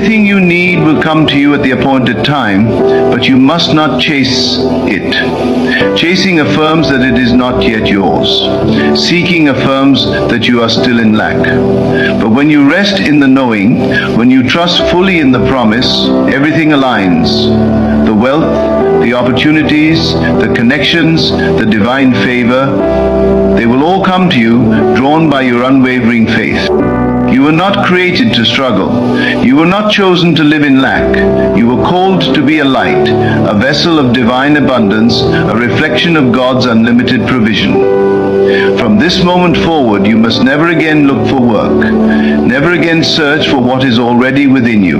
Everything you need will come to you at the appointed time, but you must not chase it. Chasing affirms that it is not yet yours. Seeking affirms that you are still in lack. But when you rest in the knowing, when you trust fully in the promise, everything aligns. The wealth, the opportunities, the connections, the divine favor, they will all come to you, drawn by your unwavering faith. You were not created to struggle. You were not chosen to live in lack. You were called to be a light, a vessel of divine abundance, a reflection of God's unlimited provision. From this moment forward, you must never again look for work. Never again search for what is already within you.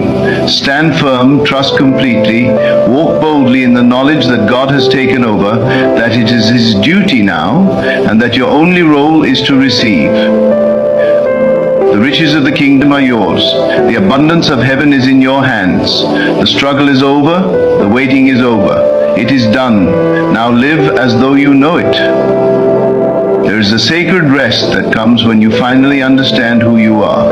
Stand firm, trust completely, walk boldly in the knowledge that God has taken over, that it is His duty now, and that your only role is to receive. The riches of the kingdom are yours. The abundance of heaven is in your hands. The struggle is over. The waiting is over. It is done. Now live as though you know it. There is a sacred rest that comes when you finally understand who you are.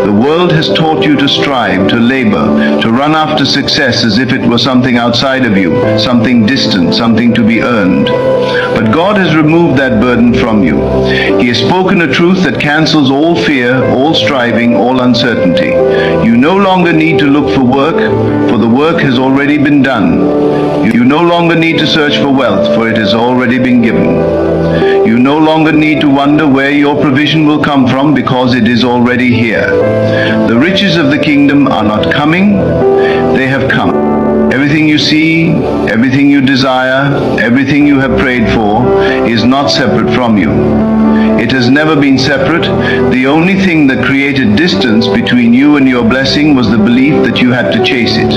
The world has taught you to strive, to labor, to run after success as if it were something outside of you, something distant, something to be earned. But God has removed that burden from you. He has spoken a truth that cancels all fear, all striving, all uncertainty. You no longer need to look for work, for the work has already been done. You no longer need to search for wealth, for it has already been given. You no longer need to wonder where your provision will come from, because it is already here. The riches of the kingdom are not coming, they have come. Everything you see, everything you desire, everything you have prayed for is not separate from you. It has never been separate. The only thing that created distance between you and your blessing was the belief that you had to chase it.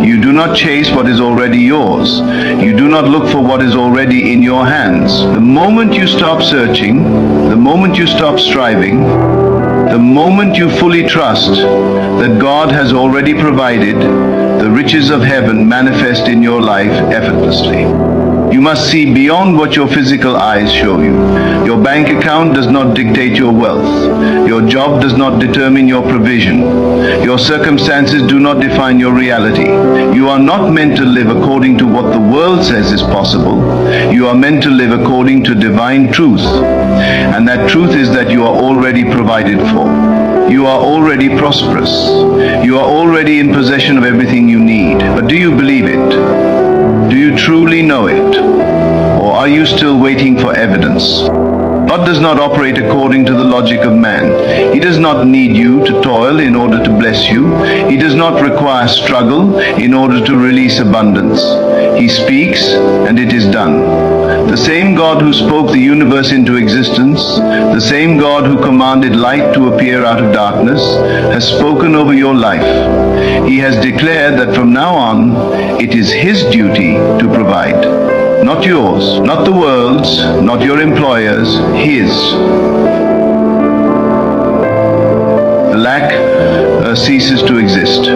You do not chase what is already yours. You do not look for what is already in your hands. The moment you stop searching, the moment you stop striving, the moment you fully trust that God has already provided, the riches of heaven manifest in your life effortlessly. You must see beyond what your physical eyes show you. Your bank account does not dictate your wealth. Your job does not determine your provision. Your circumstances do not define your reality. You are not meant to live according to what the world says is possible. You are meant to live according to divine truth. And that truth is that you are already provided for. You are already prosperous. You are already in possession of everything you need. But do you believe it? Do you truly know it? Or are you still waiting for evidence? God does not operate according to the logic of man. He does not need you to toil in order to bless you. He does not require struggle in order to release abundance. He speaks and it is done. The same God who spoke the universe into existence, the same God who commanded light to appear out of darkness, has spoken over your life. He has declared that from now on, it is His duty to provide. Not yours, not the world's, not your employer's, His. The lack ceases to exist.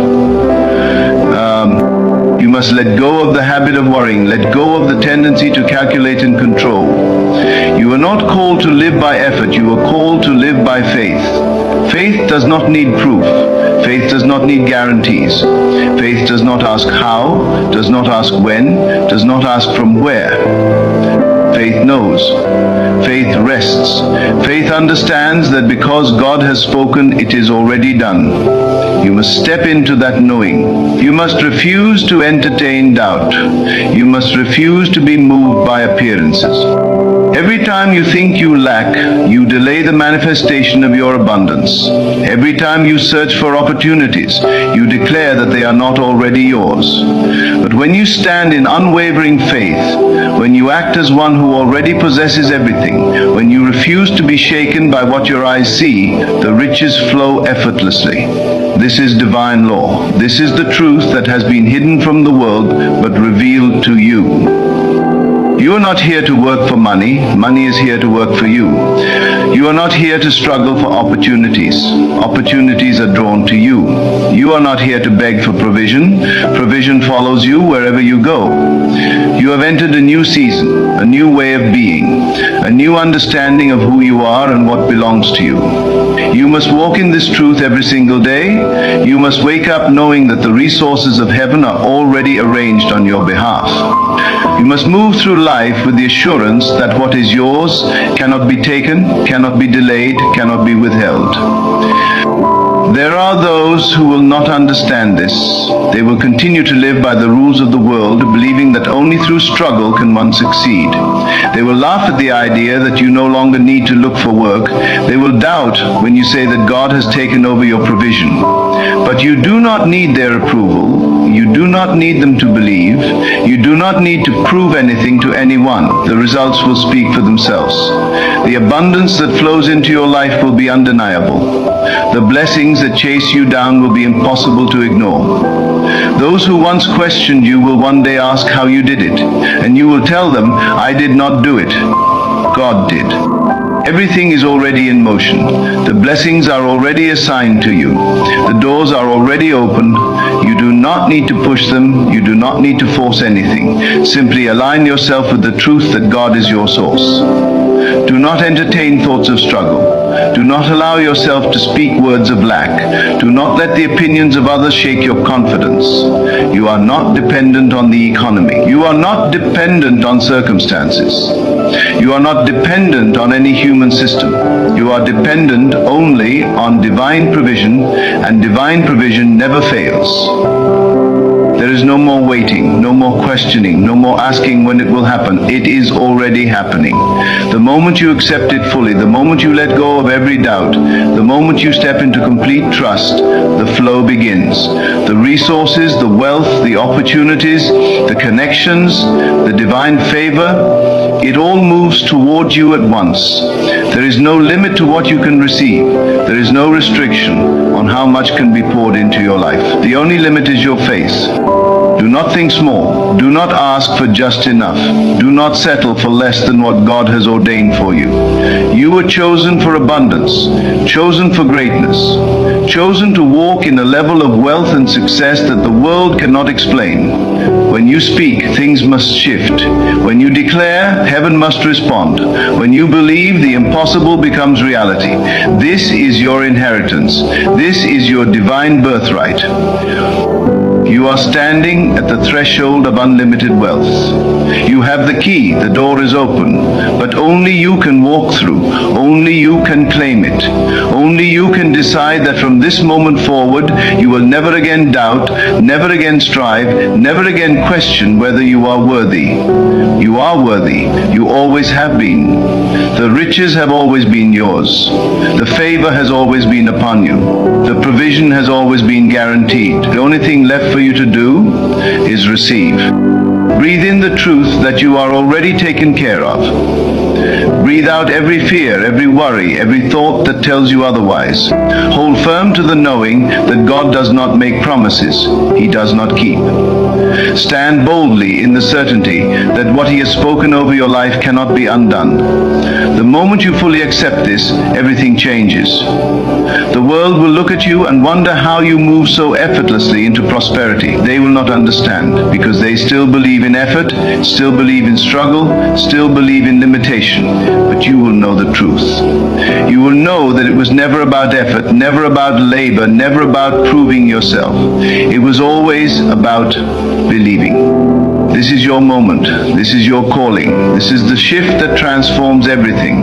You must let go of the habit of worrying. Let go of the tendency to calculate and control. You are not called to live by effort. You are called to live by faith. Faith does not need proof. Faith does not need guarantees. Faith does not ask how, does not ask when, does not ask from where. Faith knows. Faith rests. Faith understands that because God has spoken, it is already done. You must step into that knowing. You must refuse to entertain doubt. You must refuse to be moved by appearances. Every time you think you lack, you delay the manifestation of your abundance. Every time you search for opportunities, you declare that they are not already yours. But when you stand in unwavering faith, when you act as one who already possesses everything, when you refuse to be shaken by what your eyes see, the riches flow effortlessly. This is divine law. This is the truth that has been hidden from the world, but revealed to you. You are not here to work for money. Money is here to work for you. You are not here to struggle for opportunities. Opportunities are drawn to you. You are not here to beg for provision. Provision follows you wherever you go. You have entered a new season, a new way of being, a new understanding of who you are and what belongs to you. You must walk in this truth every single day. You must wake up knowing that the resources of heaven are already arranged on your behalf. You must move through life with the assurance that what is yours cannot be taken, cannot be delayed, cannot be withheld. There are those who will not understand this. They will continue to live by the rules of the world, believing that only through struggle can one succeed. They will laugh at the idea that you no longer need to look for work. They will doubt when you say that God has taken over your provision. But you do not need their approval. You do not need them to believe. You do not need to prove anything to anyone. The results will speak for themselves. The abundance that flows into your life will be undeniable. The blessings that chase you down will be impossible to ignore. Those who once questioned you will one day ask how you did it, and you will tell them, I did not do it. God did. Everything is already in motion. The blessings are already assigned to you. The doors are already open. You do not need to push them. You do not need to force anything. Simply align yourself with the truth that God is your source. Do not entertain thoughts of struggle. Do not allow yourself to speak words of lack. Do not let the opinions of others shake your confidence. You are not dependent on the economy. You are not dependent on circumstances. You are not dependent on any human system. You are dependent only on divine provision, and divine provision never fails. There is no more waiting, no more questioning, no more asking when it will happen. It is already happening. The moment you accept it fully, the moment you let go of every doubt, the moment you step into complete trust, the flow begins. The resources, the wealth, the opportunities, the connections, the divine favor, it all moves towards you at once. There is no limit to what you can receive. There is no restriction on how much can be poured into your life. The only limit is your faith. Do not think small. Do not ask for just enough. Do not settle for less than what God has ordained for you. You were chosen for abundance, chosen for greatness, chosen to walk in a level of wealth and success that the world cannot explain. When you speak, things must shift. When you declare, heaven must respond. When you believe, the impossible becomes reality. This is your inheritance. This is your divine birthright. You are standing at the threshold of unlimited wealth. You have the key, the door is open, but only you can walk through, only you can claim it. Only you can decide that from this moment forward, you will never again doubt, never again strive, never again question whether you are worthy. You are worthy. You always have been. The riches have always been yours. The favor has always been upon you. The provision has always been guaranteed. The only thing left for you to do is receive. Breathe in the truth that you are already taken care of. Breathe out every fear, every worry, every thought that tells you otherwise. Hold firm to the knowing that God does not make promises He does not keep. Stand boldly in the certainty that what He has spoken over your life cannot be undone. The moment you fully accept this, everything changes. The world will look at you and wonder how you move so effortlessly into prosperity. They will not understand because they still believe in effort, still believe in struggle, still believe in limitation. But you will know the truth. You will know that it was never about effort, never about labor, never about proving yourself. It was always about believing. This is your moment. This is your calling. This is the shift that transforms everything.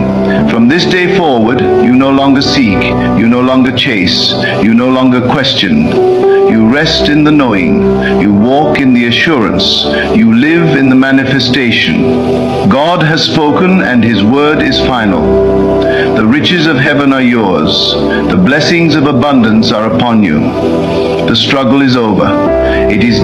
From this day forward, you no longer seek, you no longer chase, you no longer question. You rest in the knowing. You walk in the assurance. You live in the manifestation. God has spoken and His word is final. The riches of heaven are yours. The blessings of abundance are upon you. The struggle is over. It is